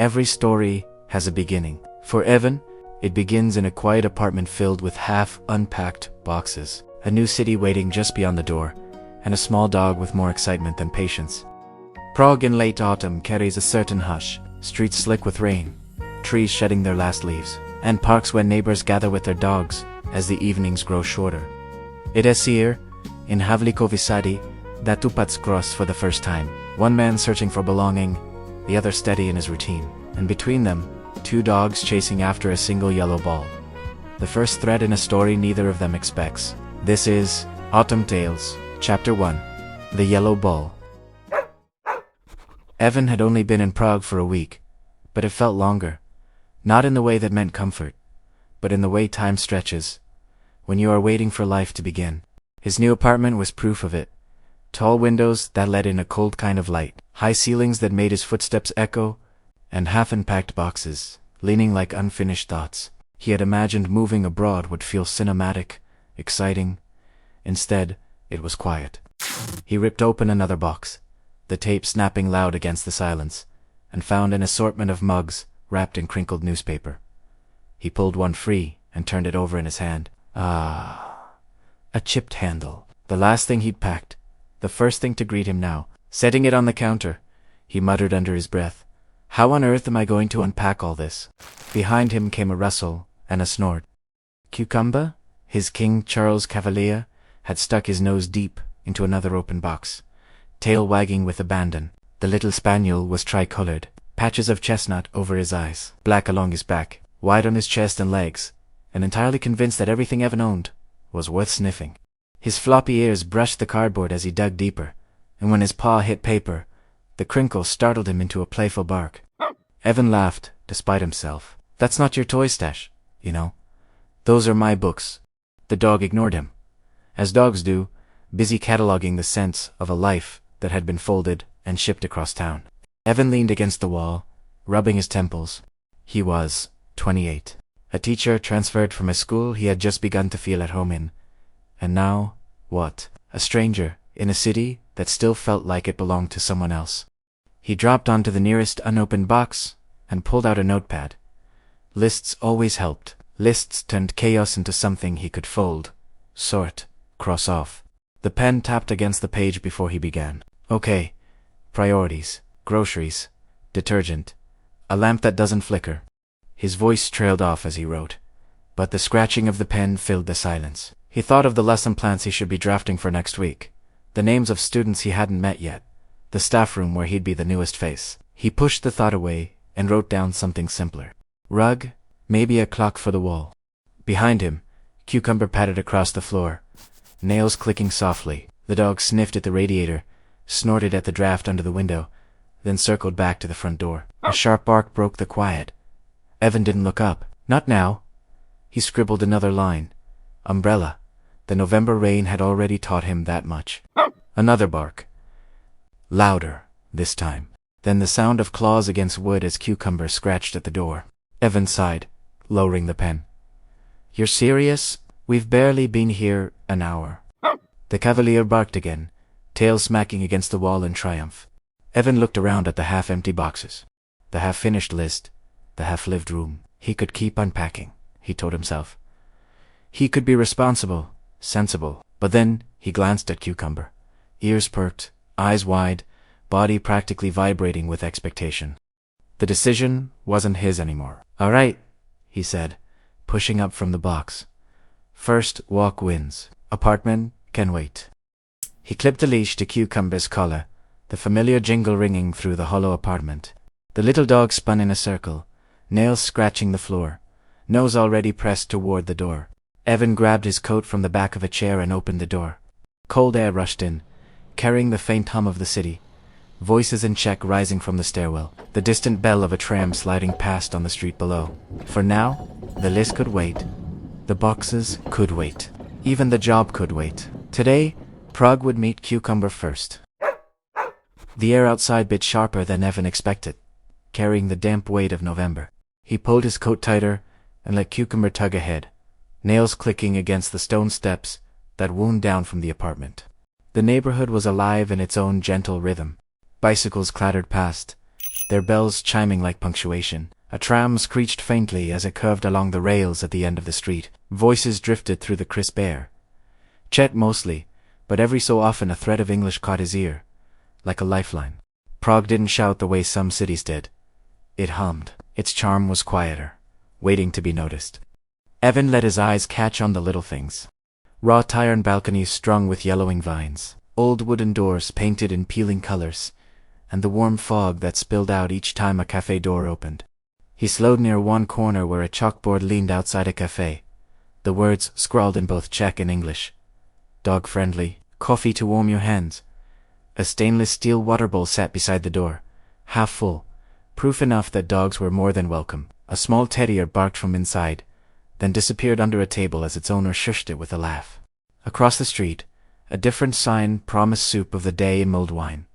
Every story has a beginning. For Evan, it begins in a quiet apartment filled with half-unpacked boxes, a new city waiting just beyond the door, and a small dog with more excitement than patience. Prague in late autumn carries a certain hush, streets slick with rain, trees shedding their last leaves, and parks where neighbors gather with their dogs as the evenings grow shorter. It is here, in Havlíčkovy sady, that two paths cross for the first time, one man searching for belonging, the other steady in his routine, and between them, two dogs chasing after a single yellow ball. The first thread in a story neither of them expects. This is Autumn Tales, Chapter 1, The Yellow Ball. Evan had only been in Prague for a week, but it felt longer, not in the way that meant comfort, but in the way time stretches, when you are waiting for life to begin. His new apartment was proof of it. Tall windows that let in a cold kind of light, high ceilings that made his footsteps echo, and half-unpacked boxes, leaning like unfinished thoughts. He had imagined moving abroad would feel cinematic, exciting. Instead, it was quiet. He ripped open another box, the tape snapping loud against the silence, and found an assortment of mugs wrapped in crinkled newspaper. He pulled one free and turned it over in his hand. A chipped handle. The last thing he'd packed, the first thing to greet him now. Setting it on the counter, he muttered under his breath, "How on earth am I going to unpack all this?" Behind him came a rustle and a snort. Cucumber, his King Charles Cavalier, had stuck his nose deep into another open box, tail wagging with abandon. The little spaniel was tricolored, patches of chestnut over his eyes, black along his back, white on his chest and legs, and entirely convinced that everything Evan owned was worth sniffing. His floppy ears brushed the cardboard as he dug deeper, and when his paw hit paper, the crinkle startled him into a playful bark. Evan laughed, despite himself. "That's not your toy stash, you know. Those are my books." The dog ignored him, as dogs do, busy cataloging the scents of a life that had been folded and shipped across town. Evan leaned against the wall, rubbing his temples. He was 28. A teacher transferred from a school he had just begun to feel at home in. And now, what? A stranger, in a city that still felt like it belonged to someone else. He dropped onto the nearest unopened box and pulled out a notepad. Lists always helped. Lists turned chaos into something he could fold, sort, cross off. The pen tapped against the page before he began. Okay. Priorities. Groceries. Detergent. A lamp that doesn't flicker. His voice trailed off as he wrote, but the scratching of the pen filled the silence. He thought of the lesson plans he should be drafting for next week, the names of students he hadn't met yet, the staff room where he'd be the newest face. He pushed the thought away and wrote down something simpler. Rug, maybe a clock for the wall. Behind him, Cucumber padded across the floor, nails clicking softly. The dog sniffed at the radiator, snorted at the draft under the window, then circled back to the front door. A sharp bark broke the quiet. Evan didn't look up. Not now. He scribbled another line. Umbrella. The November rain had already taught him that much. Another bark. Louder, this time. Then the sound of claws against wood as Cucumber scratched at the door. Evan sighed, lowering the pen. "You're serious? We've barely been here an hour." The Cavalier barked again, tail smacking against the wall in triumph. Evan looked around at the half-empty boxes, the half-finished list, the half-lived room. He could keep unpacking, he told himself. He could be responsible, sensible. But then he glanced at Cucumber, ears perked, eyes wide, body practically vibrating with expectation. The decision wasn't his anymore. "All right," he said, pushing up from the box. "First walk wins. Apartment can wait." He clipped the leash to Cucumber's collar, the familiar jingle ringing through the hollow apartment. The little dog spun in a circle, nails scratching the floor, nose already pressed toward the door. Evan grabbed his coat from the back of a chair and opened the door. Cold air rushed in, carrying the faint hum of the city, voices in check rising from the stairwell, the distant bell of a tram sliding past on the street below. For now, the list could wait. The boxes could wait. Even the job could wait. Today, Prague would meet Cucumber first. The air outside bit sharper than Evan expected, carrying the damp weight of November. He pulled his coat tighter and let Cucumber tug ahead, nails clicking against the stone steps that wound down from the apartment. The neighborhood was alive in its own gentle rhythm. Bicycles clattered past, their bells chiming like punctuation. A tram screeched faintly as it curved along the rails at the end of the street. Voices drifted through the crisp air. Chet mostly, but every so often a thread of English caught his ear, like a lifeline. Prague didn't shout the way some cities did. It hummed. Its charm was quieter, waiting to be noticed. Evan let his eyes catch on the little things. Wrought iron balconies strung with yellowing vines, old wooden doors painted in peeling colors, and the warm fog that spilled out each time a cafe door opened. He slowed near one corner where a chalkboard leaned outside a cafe. The words scrawled in both Czech and English. Dog-friendly, coffee to warm your hands. A stainless steel water bowl sat beside the door, half full, proof enough that dogs were more than welcome. A small terrier barked from inside, then disappeared under a table as its owner shushed it with a laugh. Across the street, a different sign promised soup of the day and mulled wine.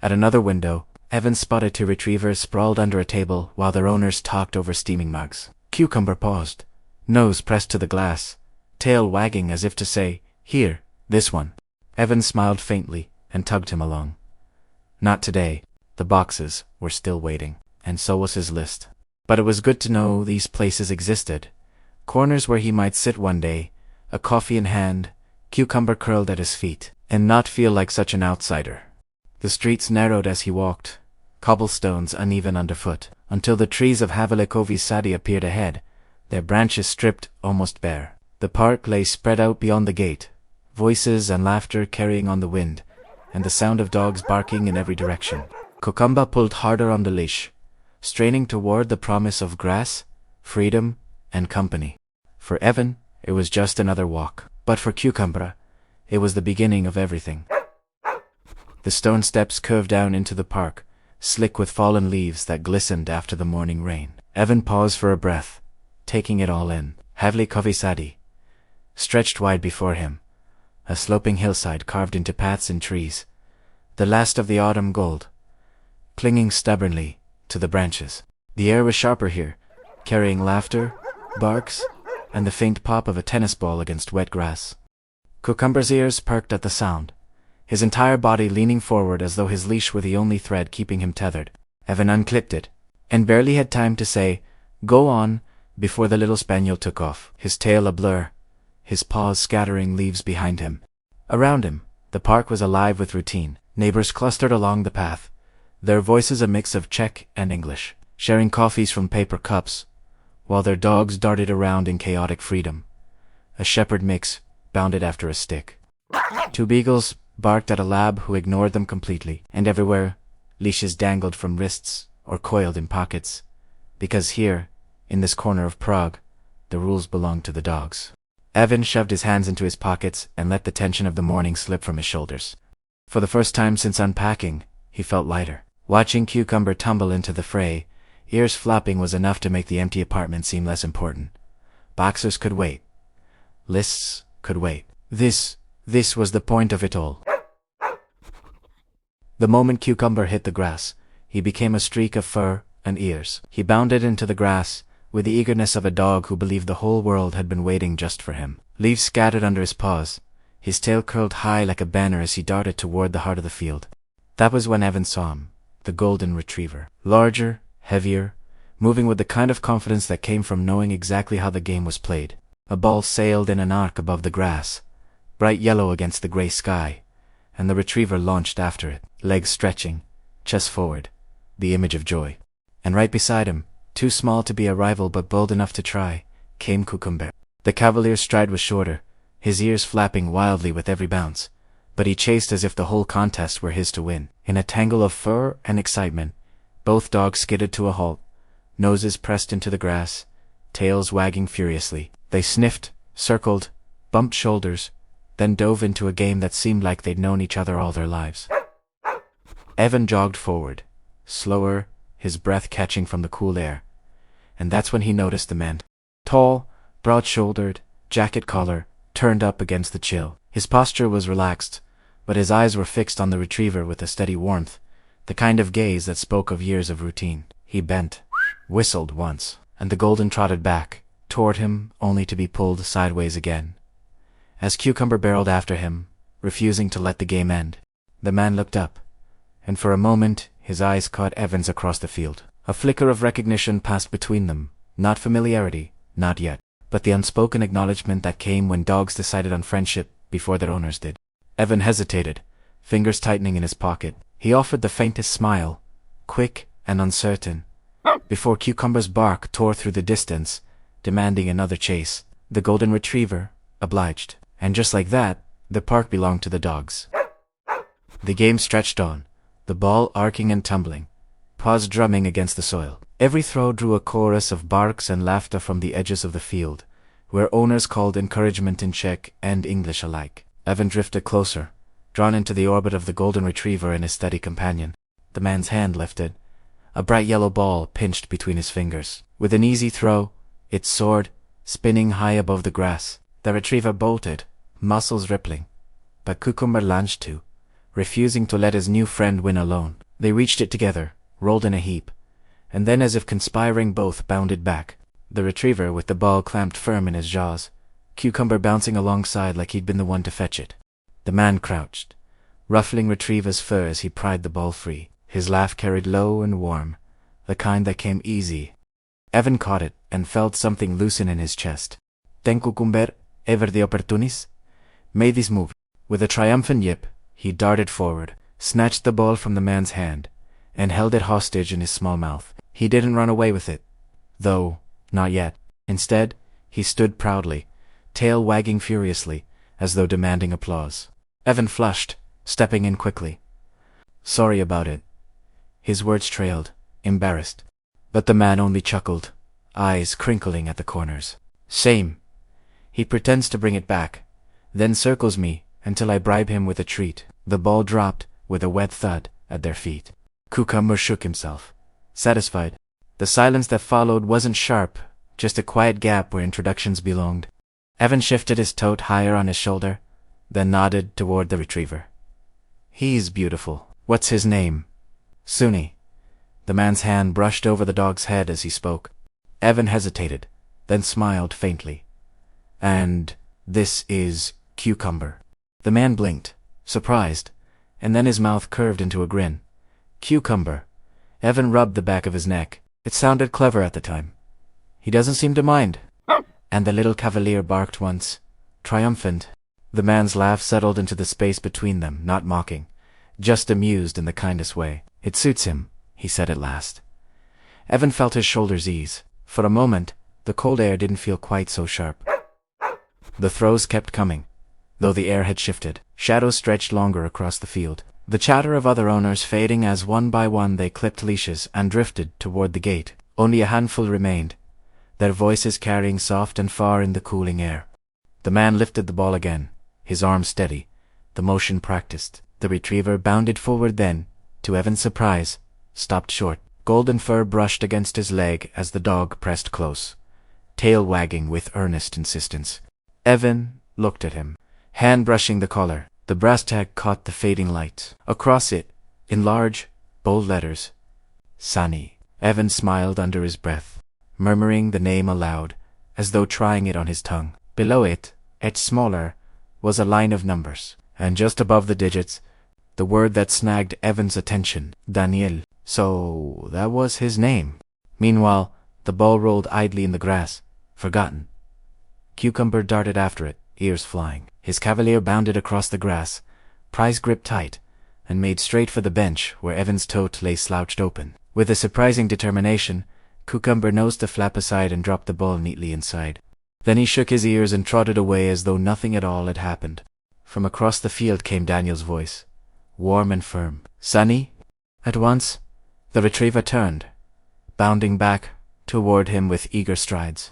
At another window, Evan spotted two retrievers sprawled under a table while their owners talked over steaming mugs. Cucumber paused, nose pressed to the glass, tail wagging as if to say, "Here, this one." Evan smiled faintly and tugged him along. Not today. The boxes were still waiting, and so was his list. But it was good to know these places existed. Corners where he might sit one day, a coffee in hand, cucumber curled at his feet, and not feel like such an outsider. The streets narrowed as he walked, cobblestones uneven underfoot, until the trees of Havlíčkovy's sady appeared ahead, their branches stripped almost bare. The park lay spread out beyond the gate, voices and laughter carrying on the wind, and the sound of dogs barking in every direction. Cucumber pulled harder on the leash, straining toward the promise of grass, freedom, and company. For Evan, it was just another walk. But for Cucumber, it was the beginning of everything. The stone steps curved down into the park, slick with fallen leaves that glistened after the morning rain. Evan paused for a breath, taking it all in. Havlíčkovy sady stretched wide before him, a sloping hillside carved into paths and trees, the last of the autumn gold, clinging stubbornly to the branches. The air was sharper here, carrying laughter, barks, and the faint pop of a tennis ball against wet grass. Cucumber's ears perked at the sound, his entire body leaning forward as though his leash were the only thread keeping him tethered. Evan unclipped it, and barely had time to say, "Go on," before the little spaniel took off, his tail a blur, his paws scattering leaves behind him. Around him, the park was alive with routine. Neighbors clustered along the path, their voices a mix of Czech and English, sharing coffees from paper cups, while their dogs darted around in chaotic freedom. A shepherd mix bounded after a stick. Two beagles barked at a lab who ignored them completely, and everywhere, leashes dangled from wrists or coiled in pockets, because here, in this corner of Prague, the rules belonged to the dogs. Evan shoved his hands into his pockets and let the tension of the morning slip from his shoulders. For the first time since unpacking, he felt lighter. Watching Cucumber tumble into the fray, ears flapping was enough to make the empty apartment seem less important. Boxers could wait. Lists could wait. This was the point of it all. The moment Cucumber hit the grass, he became a streak of fur and ears. He bounded into the grass, with the eagerness of a dog who believed the whole world had been waiting just for him. Leaves scattered under his paws, his tail curled high like a banner as he darted toward the heart of the field. That was when Evan saw him, the golden retriever. Larger, heavier, moving with the kind of confidence that came from knowing exactly how the game was played. A ball sailed in an arc above the grass, bright yellow against the gray sky, and the retriever launched after it, legs stretching, chest forward, the image of joy. And right beside him, too small to be a rival but bold enough to try, came Cucumber. The Cavalier's stride was shorter, his ears flapping wildly with every bounce, but he chased as if the whole contest were his to win. In a tangle of fur and excitement, both dogs skidded to a halt, noses pressed into the grass, tails wagging furiously. They sniffed, circled, bumped shoulders, then dove into a game that seemed like they'd known each other all their lives. Evan jogged forward, slower, his breath catching from the cool air, and that's when he noticed the man. Tall, broad-shouldered, jacket collar, turned up against the chill. His posture was relaxed, but his eyes were fixed on the retriever with a steady warmth, the kind of gaze that spoke of years of routine. He bent, whistled once, and the golden trotted back, toward him, only to be pulled sideways again. As Cucumber barreled after him, refusing to let the game end, the man looked up, and for a moment his eyes caught Evan's across the field. A flicker of recognition passed between them. Not familiarity, not yet, but the unspoken acknowledgement that came when dogs decided on friendship before their owners did. Evan hesitated, fingers tightening in his pocket. He offered the faintest smile, quick and uncertain, before Cucumber's bark tore through the distance, demanding another chase. The golden retriever obliged, and just like that, the park belonged to the dogs. The game stretched on, the ball arcing and tumbling, paws drumming against the soil. Every throw drew a chorus of barks and laughter from the edges of the field, where owners called encouragement in Czech and English alike. Evan drifted closer, drawn into the orbit of the golden retriever and his steady companion. The man's hand lifted. A bright yellow ball pinched between his fingers. With an easy throw, it soared, spinning high above the grass. The retriever bolted, muscles rippling, but Cucumber lunged too, refusing to let his new friend win alone. They reached it together, rolled in a heap, and then as if conspiring both bounded back. The retriever with the ball clamped firm in his jaws, Cucumber bouncing alongside like he'd been the one to fetch it. The man crouched, ruffling retriever's fur as he pried the ball free. His laugh carried low and warm, the kind that came easy. Evan caught it and felt something loosen in his chest. "Ten Cucumber ever the opportunis? Made this move." With a triumphant yip, he darted forward, snatched the ball from the man's hand, and held it hostage in his small mouth. He didn't run away with it, though, not yet. Instead, he stood proudly, tail wagging furiously, as though demanding applause. Evan flushed, stepping in quickly. "Sorry about it." His words trailed, embarrassed. But the man only chuckled, eyes crinkling at the corners. "Same. He pretends to bring it back, then circles me until I bribe him with a treat." The ball dropped with a wet thud at their feet. Cucumber shook himself, satisfied. The silence that followed wasn't sharp, just a quiet gap where introductions belonged. Evan shifted his tote higher on his shoulder, then nodded toward the retriever. "He's beautiful. What's his name?" "Sunni." The man's hand brushed over the dog's head as he spoke. Evan hesitated, then smiled faintly. "And this is Cucumber." The man blinked, surprised, and then his mouth curved into a grin. "Cucumber." Evan rubbed the back of his neck. It sounded clever at the time. "He doesn't seem to mind." And the little cavalier barked once, triumphant. The man's laugh settled into the space between them, not mocking, just amused in the kindest way. "It suits him," he said at last. Evan felt his shoulders ease. For a moment, the cold air didn't feel quite so sharp. The throws kept coming, though the air had shifted. Shadows stretched longer across the field, the chatter of other owners fading as one by one they clipped leashes and drifted toward the gate. Only a handful remained, their voices carrying soft and far in the cooling air. The man lifted the ball again, his arm steady, the motion practiced. The retriever bounded forward then, to Evan's surprise, stopped short. Golden fur brushed against his leg as the dog pressed close, tail wagging with earnest insistence. Evan looked at him, hand brushing the collar. The brass tag caught the fading light. Across it, in large, bold letters, "Sunny." Evan smiled under his breath, murmuring the name aloud, as though trying it on his tongue. Below it, etched smaller, was a line of numbers, and just above the digits, the word that snagged Evan's attention, Daniel. So that was his name. Meanwhile, the ball rolled idly in the grass, forgotten. Cucumber darted after it, ears flying. His cavalier bounded across the grass, prize gripped tight, and made straight for the bench where Evan's tote lay slouched open. With a surprising determination, Cucumber nosed the flap aside and dropped the ball neatly inside. Then he shook his ears and trotted away as though nothing at all had happened. From across the field came Daniel's voice, warm and firm. "Sunny?" At once, the retriever turned, bounding back toward him with eager strides.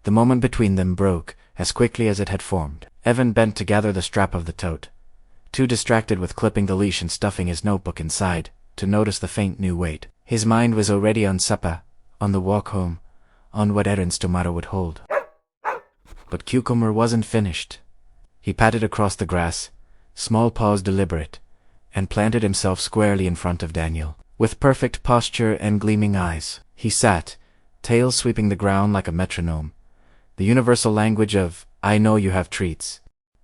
The moment between them broke as quickly as it had formed. Evan bent to gather the strap of the tote, too distracted with clipping the leash and stuffing his notebook inside to notice the faint new weight. His mind was already on supper, on the walk home, on what errands tomorrow would hold. But Cucumber wasn't finished. He patted across the grass, small paws deliberate, and planted himself squarely in front of Daniel. With perfect posture and gleaming eyes, he sat, tail sweeping the ground like a metronome, the universal language of, "I know you have treats."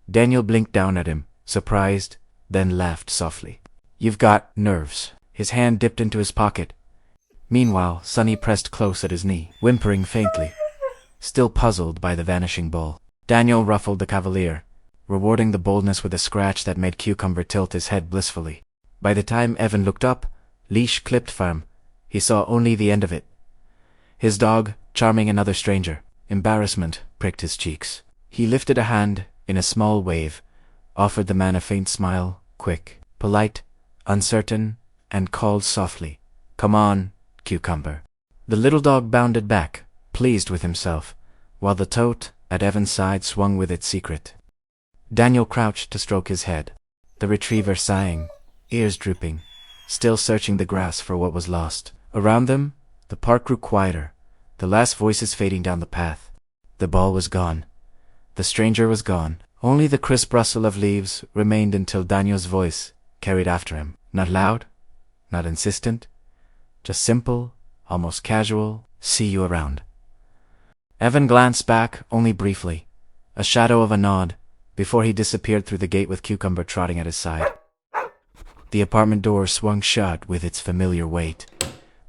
Daniel blinked down at him, surprised, then laughed softly. "You've got nerves." His hand dipped into his pocket. Meanwhile, Sonny pressed close at his knee, whimpering faintly, still puzzled by the vanishing ball. Daniel ruffled the Cavalier, rewarding the boldness with a scratch that made Cucumber tilt his head blissfully. By the time Evan looked up, leash clipped firm, he saw only the end of it. His dog, charming another stranger. Embarrassment pricked his cheeks. He lifted a hand in a small wave, offered the man a faint smile, quick, polite, uncertain, and called softly, "Come on, Cucumber." The little dog bounded back, pleased with himself, while the tote at Evan's side swung with its secret. Daniel crouched to stroke his head, the retriever sighing, ears drooping, still searching the grass for what was lost. Around them, the park grew quieter, the last voices fading down the path. The ball was gone. The stranger was gone. Only the crisp rustle of leaves remained until Daniel's voice carried after him. Not loud, not insistent, just simple, almost casual, "See you around." Evan glanced back only briefly, a shadow of a nod, before he disappeared through the gate with Cucumber trotting at his side. The apartment door swung shut with its familiar weight,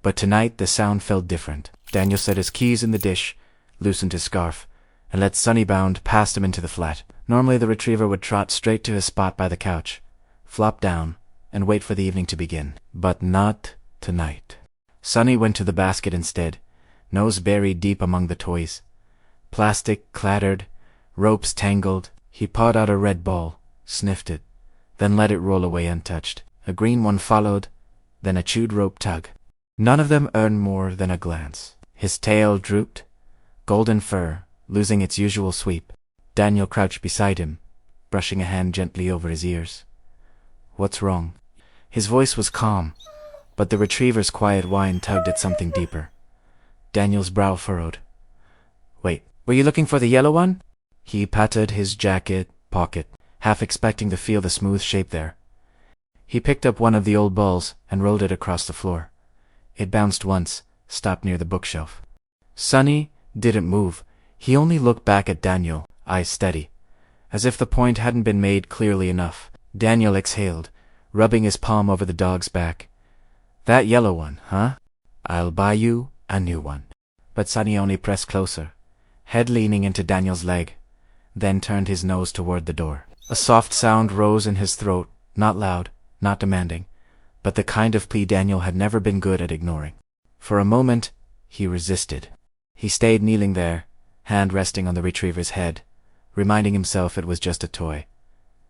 but tonight the sound felt different. Daniel set his keys in the dish, loosened his scarf, and let Sonny bound past him into the flat. Normally the retriever would trot straight to his spot by the couch, flop down, and wait for the evening to begin. But not tonight. Sonny went to the basket instead, nose buried deep among the toys. Plastic clattered, ropes tangled. He pawed out a red ball, sniffed it, then let it roll away untouched. A green one followed, then a chewed rope tug. None of them earned more than a glance. His tail drooped, golden fur losing its usual sweep. Daniel crouched beside him, brushing a hand gently over his ears. "What's wrong?" His voice was calm, but the retriever's quiet whine tugged at something deeper. Daniel's brow furrowed. "Wait, were you looking for the yellow one?" He patted his jacket pocket, half expecting to feel the smooth shape there. He picked up one of the old balls and rolled it across the floor. It bounced once, stopped near the bookshelf. Sonny didn't move. He only looked back at Daniel, eyes steady, as if the point hadn't been made clearly enough. Daniel exhaled, rubbing his palm over the dog's back. "That yellow one, huh? I'll buy you a new one." But Sonny only pressed closer, head leaning into Daniel's leg, then turned his nose toward the door. A soft sound rose in his throat, not loud, not demanding, but the kind of plea Daniel had never been good at ignoring. For a moment, he resisted. He stayed kneeling there, hand resting on the retriever's head, reminding himself it was just a toy.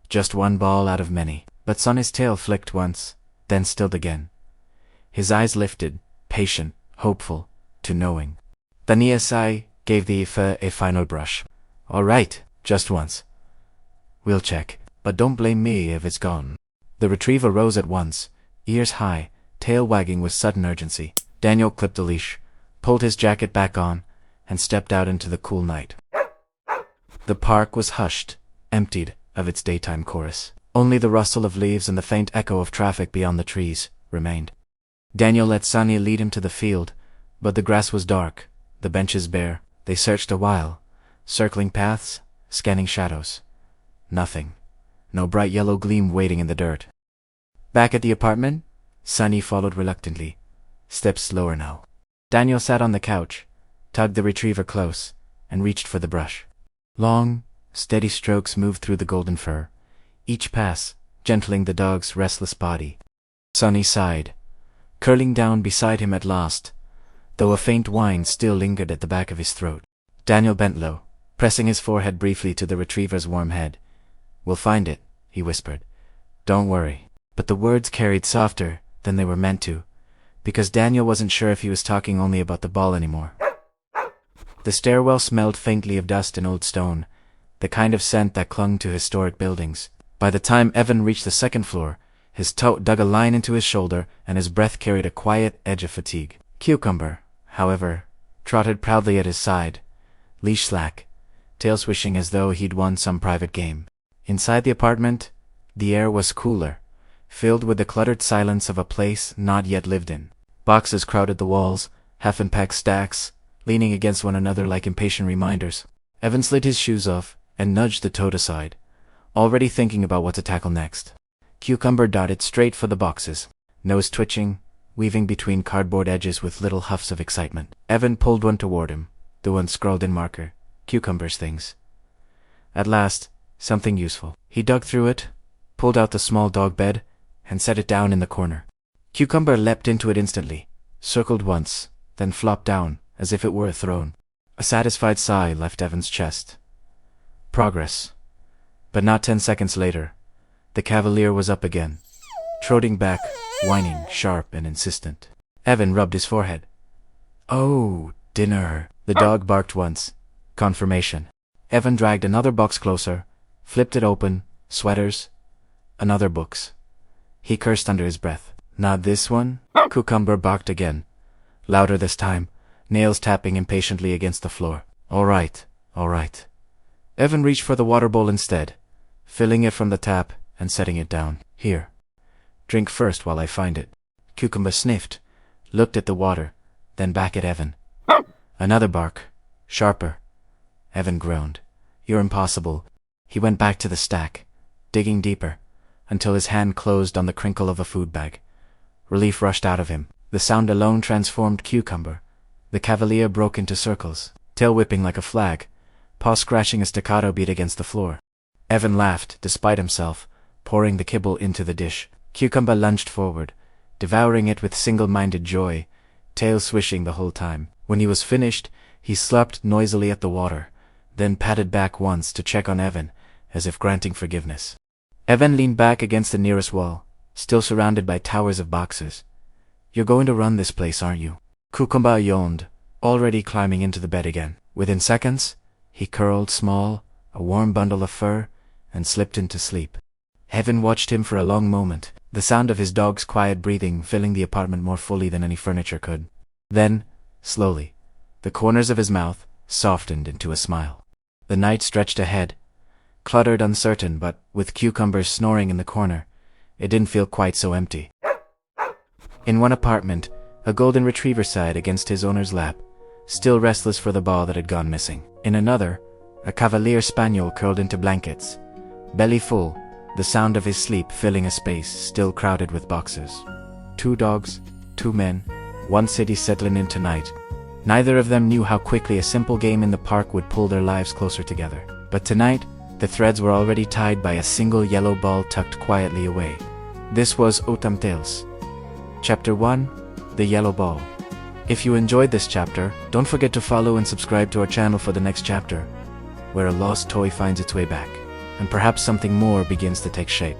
Just one ball out of many. But Sonny's tail flicked once, then stilled again. His eyes lifted, patient, hopeful, to knowing. Then Sai gave the fur a final brush. "All right, just once. We'll check, but don't blame me if it's gone." The retriever rose at once, ears high, tail wagging with sudden urgency. Daniel clipped the leash, pulled his jacket back on, and stepped out into the cool night. The park was hushed, emptied of its daytime chorus. Only the rustle of leaves and the faint echo of traffic beyond the trees remained. Daniel let Sonny lead him to the field, but the grass was dark, the benches bare. They searched a while, circling paths, scanning shadows. Nothing. No bright yellow gleam waiting in the dirt. Back at the apartment, Sonny followed reluctantly, steps slower now. Daniel sat on the couch, tugged the retriever close, and reached for the brush. Long, steady strokes moved through the golden fur, each pass gentling the dog's restless body. Sonny sighed, curling down beside him at last, though a faint whine still lingered at the back of his throat. Daniel bent low, pressing his forehead briefly to the retriever's warm head. "We'll find it," he whispered. "Don't worry." But the words carried softer than they were meant to, because Daniel wasn't sure if he was talking only about the ball anymore. The stairwell smelled faintly of dust and old stone, the kind of scent that clung to historic buildings. By the time Evan reached the second floor, his toe dug a line into his shoulder and his breath carried a quiet edge of fatigue. Cucumber, however, trotted proudly at his side, leash slack, tail swishing as though he'd won some private game. Inside the apartment, the air was cooler, filled with the cluttered silence of a place not yet lived in. Boxes crowded the walls, half-unpacked stacks, leaning against one another like impatient reminders. Evan slid his shoes off and nudged the tote aside, already thinking about what to tackle next. Cucumber darted straight for the boxes. nose twitching, weaving between cardboard edges with little huffs of excitement. Evan pulled one toward him, the one scrawled in marker, cucumbers things. At last, something useful. He dug through it, pulled out the small dog bed, and set it down in the corner. Cucumber leapt into it instantly, circled once, then flopped down, as if it were a throne. A satisfied sigh left Evan's chest. Progress. But not 10 seconds later, the Cavalier was up again, trotting back, whining, sharp and insistent. Evan rubbed his forehead. "Oh, dinner." The dog barked once. Confirmation. Evan dragged another box closer, flipped it open, sweaters, another books. He cursed under his breath. "Not this one?" Cucumber barked again, louder this time, nails tapping impatiently against the floor. All right. Evan reached for the water bowl instead, filling it from the tap and setting it down. "Here. Drink first while I find it." Cucumber sniffed, looked at the water, then back at Evan. Another bark, sharper. Evan groaned. "You're impossible." He went back to the stack, digging deeper, until his hand closed on the crinkle of a food bag. Relief rushed out of him. The sound alone transformed Cucumber. The Cavalier broke into circles, tail whipping like a flag, paw scratching a staccato beat against the floor. Evan laughed, despite himself, pouring the kibble into the dish. Cucumber lunged forward, devouring it with single-minded joy, tail swishing the whole time. When he was finished, he slurped noisily at the water, then patted back once to check on Evan, as if granting forgiveness. Evan leaned back against the nearest wall, still surrounded by towers of boxes. "You're going to run this place, aren't you?" Cucumber yawned, already climbing into the bed again. Within seconds, he curled small, a warm bundle of fur, and slipped into sleep. Evan watched him for a long moment, the sound of his dog's quiet breathing filling the apartment more fully than any furniture could. Then, slowly, the corners of his mouth softened into a smile. The night stretched ahead, cluttered, uncertain, but with Cucumber snoring in the corner, it didn't feel quite so empty. In one apartment, a golden retriever sighed against his owner's lap, still restless for the ball that had gone missing. In another, a Cavalier spaniel curled into blankets, belly full, the sound of his sleep filling a space still crowded with boxes. 2 dogs, 2 men, 1 city settling in tonight. Neither of them knew how quickly a simple game in the park would pull their lives closer together. But tonight, the threads were already tied by a single yellow ball tucked quietly away. This was Autumn Tales. Chapter 1, The Yellow Ball. If you enjoyed this chapter, don't forget to follow and subscribe to our channel for the next chapter, where a lost toy finds its way back, and perhaps something more begins to take shape.